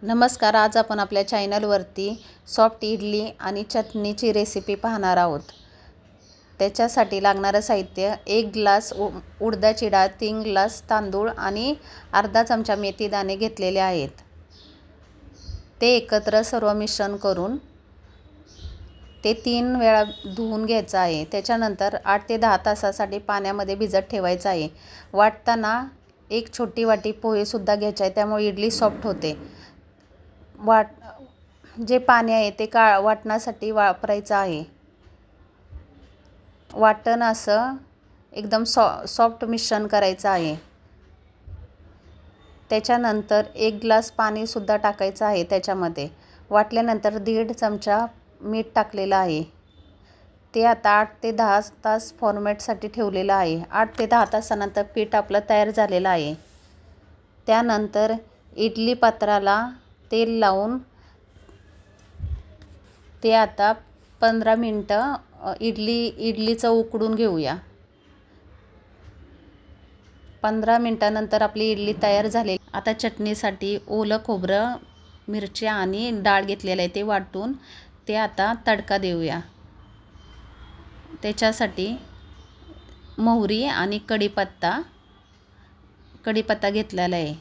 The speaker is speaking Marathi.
नमस्कार. आज आपण आपल्या चॅनलवरती सॉफ्ट इडली आणि चटणीची रेसिपी पाहणार आहोत. त्याच्यासाठी लागणारं साहित्य: 1 ग्लास उडदाची डाळ, 3 ग्लास तांदूळ आणि अर्धा चमचा मेथी दाणे घेतलेले आहेत. ते एकत्र सर्व मिश्रण करून ते 3 वेळा धुवून घ्यायचं आहे. त्याच्यानंतर 8 ते 10 तासासाठी पाण्यामध्ये भिजत ठेवायचं आहे. वाटताना एक छोटी वाटी पोहेसुद्धा घ्यायचे आहे, त्यामुळे इडली सॉफ्ट होते. जे पाणी आहे ते वाटण्यासाठी वापरायचं आहे. वाटण असं एकदम सॉफ्ट मिश्रण करायचं आहे. त्याच्यानंतर 1 ग्लास पाणीसुद्धा टाकायचं आहे त्याच्यामध्ये. वाटल्यानंतर 1.5 चमचा मीठ टाकलेलं आहे. ते आता 8 ते 10 तास फॉर्मॅटसाठी ठेवलेलं आहे. 8 ते 10 तासानंतर पीठ आपलं तयार झालेलं आहे. त्यानंतर इडली पात्राला तेल लावून ते आता 15 मिनटं इडलीचं उकडून घेऊया. 15 मिनटानंतर आपली इडली तयार झाली. आता चटणीसाठी ओलं खोबरं, मिरच्या आणि डाळ घेतलेलं आहे, ते वाटून ते आता तडका देऊया. त्याच्यासाठी मोहरी आणि कढीपत्ता घेतलेला आहे.